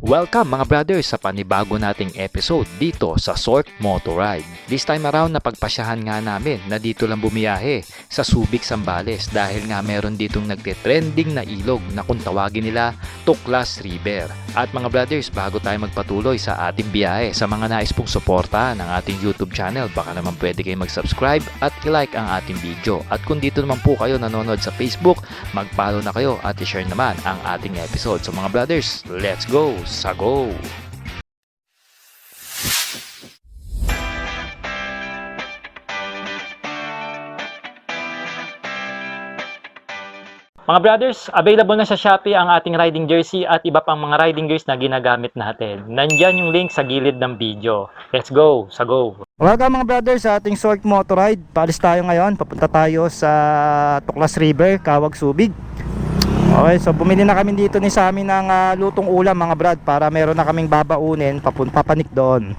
Welcome mga brothers sa panibago nating episode dito sa Sork Motor Ride. This time around napagpasyahan nga namin na dito lang bumiyahe sa Subic, Zambales dahil nga meron ditong nagte-trending na ilog na kung tawagin nila Tuklas River. At mga brothers, bago tayo magpatuloy sa ating biyahe, sa mga nais pong suportahan ng ating YouTube channel, baka naman pwede kayo mag-subscribe at i-like ang ating video. At kung dito naman po kayo nanonood sa Facebook, mag-follow na kayo at i-share naman ang ating episode. So mga brothers, let's go! Sago! Mga brothers, available na sa Shopee ang ating riding jersey at iba pang mga riding gears na ginagamit natin. Nandyan yung link sa gilid ng video. Let's go! Sago! Welcome mga brothers sa ating Sork Motor Ride. Paalis tayo ngayon, papunta tayo sa Tuklas River, Kawag, Subic. Okay, so bumili na kami dito ni Sammy ng lutong ulam mga brad, para meron na kaming babaunin papanik doon.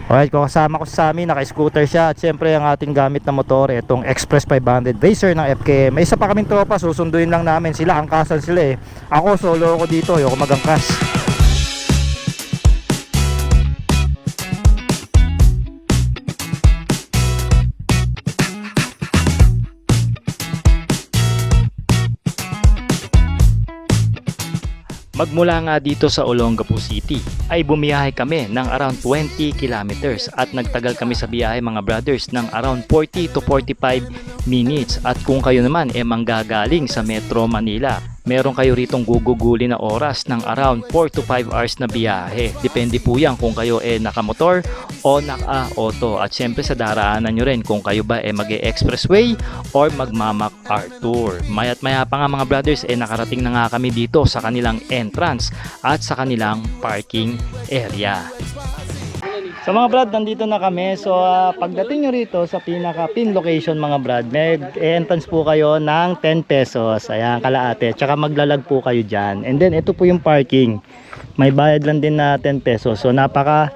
Okay, kasama ko si Sammy, naka-scooter siya, at syempre ang ating gamit na motor, itong Express 500 Racer ng FKM. May isa pa kaming tropa, susunduin lang namin sila, angkasan sila eh. Ako solo ako dito, ayoko magangkas. Magmula nga dito sa Olongapo City ay bumiyahe kami ng around 20 kilometers at nagtagal kami sa biyahe mga brothers ng around 40 to 45 minutes. At kung kayo naman manggagaling sa Metro Manila, meron kayo ritong guguguli na oras ng around 4 to 5 hours na biyahe. Depende po yan kung kayo nakamotor o naka-auto. At syempre sa daraanan nyo rin kung kayo ba mag-expressway or magmamak Arthur. Maya't maya pa nga mga brothers nakarating na nga kami dito sa kanilang entrance at sa kanilang parking area. So mga brad, nandito na kami. So pagdating nyo rito sa pinaka-pin location mga brad, may entrance po kayo ng 10 pesos. Ayan, kalaate. Tsaka maglalag po kayo dyan. And then ito po yung parking. May bayad lang din na 10 pesos. So napaka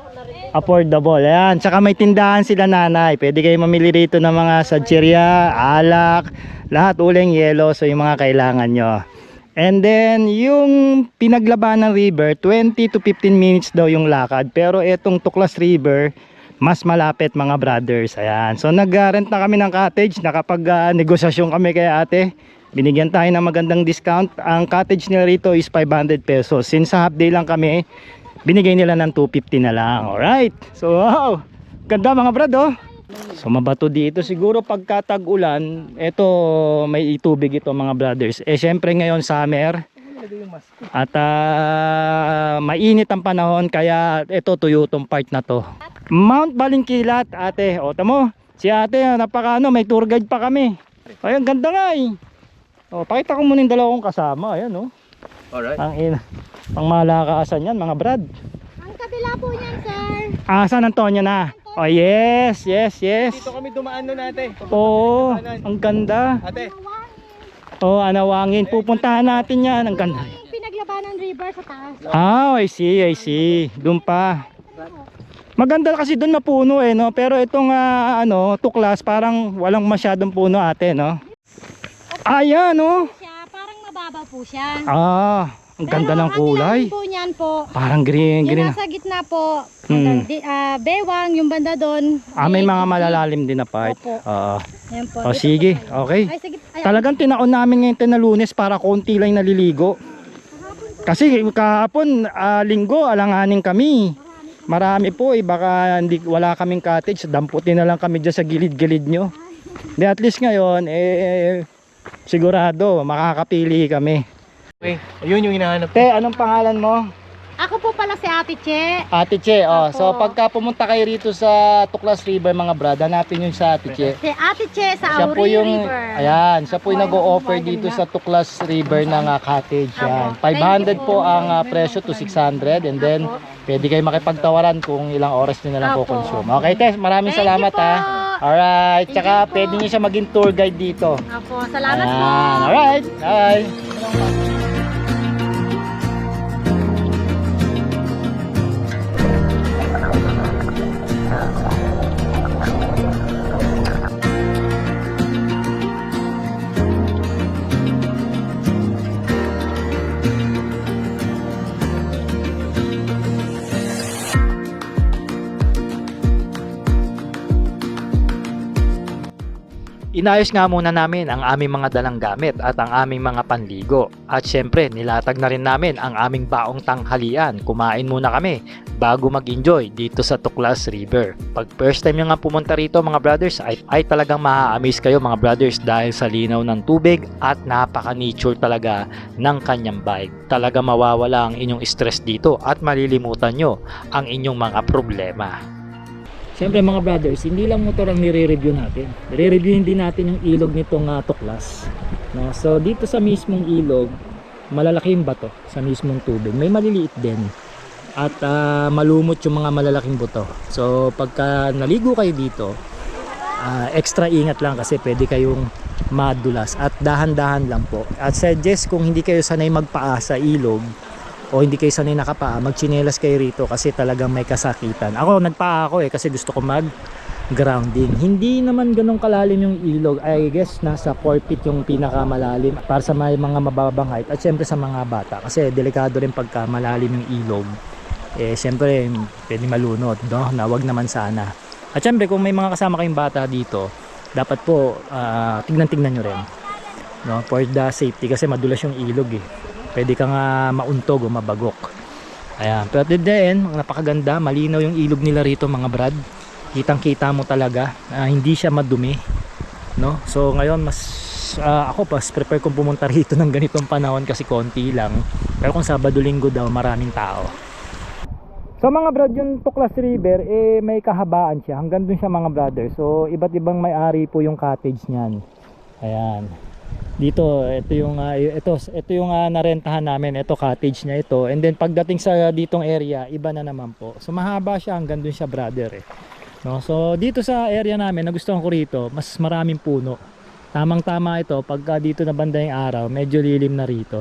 affordable. Ayan, tsaka may tindahan sila nanay. Pwede kayo mamili rito ng mga sadcheria, alak, lahat uling yelo. So yung mga kailangan nyo. And then yung pinaglaban ng river, 20 to 15 minutes daw yung lakad. Pero itong Tuklas River, mas malapit mga brothers. Ayan. So nag-rent na kami ng cottage. Nakapag-negosasyon kami kay ate. Binigyan tayo ng magandang discount. Ang cottage nila rito is 500 pesos. Since half day lang kami, binigay nila ng 250 na lang. Alright. So wow, ganda mga brad oh. So mabato dito siguro pagka tag-ulan. Ito may itubig ito mga brothers. Syempre ngayon summer. At mainit ang panahon, kaya ito tuyo tong part na to. Mount Balingkilat ate. O tamo, si ate napaka may tour guide pa kami. Ay ang ganda nga eh. O pakita ko muna yung dalawang kasama. Ayan oh. Alright. Pang malakasan yan mga brad. Ang kabila po niyan, sir. San Antonio na. Oh yes, yes, yes. Dito kami dumaan nun ate. Oo, ang ganda. Ate, Oh, Anawangin. Pupuntahan natin yan. Ang ganda. Yung pinaglabanan river sa taas. I see, I see. Doon pa. Maganda kasi doon na puno no. Pero itong Tuklas parang walang masyadong puno ate no. Ayan no. Siya, parang mababa po siya. Ang ganda ng kulay. Ang po niyan po. Parang green, Yung green. nasa gitna po. Hmm. Bewang, yung banda doon. May mga malalalim din na part. Opo. Ayan po. O Dito sige, po tayo. okay. Ay, sige. Ayan. Talagang tinaon namin ngayon na Lunes para konti lang naliligo. Kasi kahapon linggo alanganin kami. Marami po baka wala kaming cottage, damputin na lang kami diyan sa gilid-gilid nyo. Di at least ngayon sigurado makakapili kami. okay. Ayun yung hinahanap. Te, anong pangalan mo? Ako po pala si Ate Che. Ate Che. Opo. So pagka pumunta kayo rito sa Tuklas River mga brad, hanapin yung sa Ate Che. Si Ate Che sa Siya po Auri yung River. ayan, siya po yung Opo, nag-o-offer yung dito bargain sa Tuklas River ng cottage yan. Opo. 500 Thank you po po. ang presyo to 600, and then Opo. pwede kayo makipagtawaran kung ilang oras niyo na lang po Opo. consume. Okay, Tess, maraming Thank you salamat po. ha. Alright, Thank tsaka you po. pwede niyo siya maging tour guide dito. Opo, salamat po. Ayan, alright. Bye. Inayos nga muna namin ang aming mga dalang gamit at ang aming mga panligo. At syempre, nilatag na rin namin ang aming baong tanghalian. Kumain muna kami bago mag-enjoy dito sa Tuklas River. Pag first time nyo nga pumunta rito mga brothers, ay talagang ma-amaze kayo mga brothers dahil sa linaw ng tubig at napaka-nature talaga ng kanyang vibe. Talaga mawawala ang inyong stress dito at malilimutan nyo ang inyong mga problema. Siyempre mga brothers, hindi lang motor ang nire-review natin. Nire-review din natin yung ilog nitong Tuklas. No? So dito sa mismong ilog, malalaki yung bato sa mismong tubig. May maliliit din. At malumot yung mga malalaking buto. So pagka naligo kayo dito, extra ingat lang kasi pwede kayong madulas. At dahan-dahan lang po. At suggest kung hindi kayo sanay magpaa sa ilog, o hindi kayo sanay nakapaa, magchinelas kayo rito kasi talagang may kasakitan. Ako nagpaa ako kasi gusto ko mag grounding. Hindi naman ganun kalalim yung ilog. I guess nasa 4 feet yung pinakamalalim para sa may mga mababang height at syempre sa mga bata kasi delikado rin pagka malalim yung ilog. Syempre pwede malunod, no? Na wag naman sana. At syempre kung may mga kasama kayong bata dito, dapat po tignan-tignan nyo rin, no? For the safety kasi madulas yung ilog pwede kang mauntog o mabagok. Ayan, pero then napakaganda, malinaw yung ilog nila rito mga brad. Kitang-kita mo talaga, hindi siya madumi, no? So ngayon mas ako prefer kong pumunta rito ng ganitong panahon kasi konti lang. Pero kung Sabado Linggo daw, maraming tao. So mga brad, yung Tuklas River may kahabaan siya. Hanggang dun siya mga brother. So iba't ibang may-ari po yung cottage niyan. Ayan. Dito, ito yung narentahan namin, ito cottage niya ito. And then pagdating sa ditong area, iba na naman po. So mahaba siya hanggang dun siya brother No? So dito sa area namin, nagustuhan ko rito, mas maraming puno. Tamang-tama ito, pagka dito na banda yung araw, medyo lilim na rito.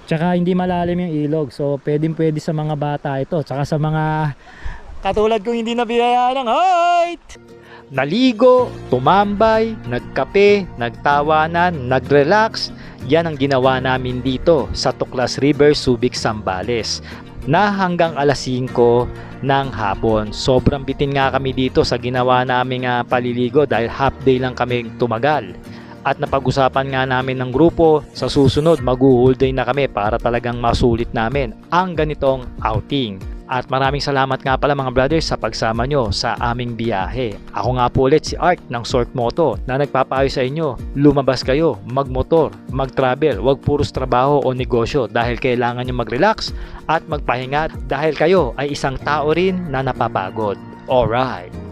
Tsaka hindi malalim yung ilog. So pwede sa mga bata ito, tsaka sa mga katulad kong hindi nabiyayaan ng height. Naligo, tumambay, nagkape, nagtawanan, nagrelax. Yan ang ginawa namin dito sa Tuklas River, Subic, Zambales na hanggang alas 5 ng hapon. Sobrang bitin nga kami dito sa ginawa naming paliligo dahil half day lang kami tumagal. At napag-usapan nga namin ng grupo, sa susunod mag-whole day na kami para talagang masulit namin ang ganitong outing. At maraming salamat nga pala mga brothers sa pagsama nyo sa aming biyahe. Ako nga po ulit si Art ng Sort Moto na nagpapayo sa inyo, lumabas kayo, magmotor, mag-travel, wag puros trabaho o negosyo dahil kailangan nyo mag-relax at magpahinga dahil kayo ay isang tao rin na napapagod. Alright!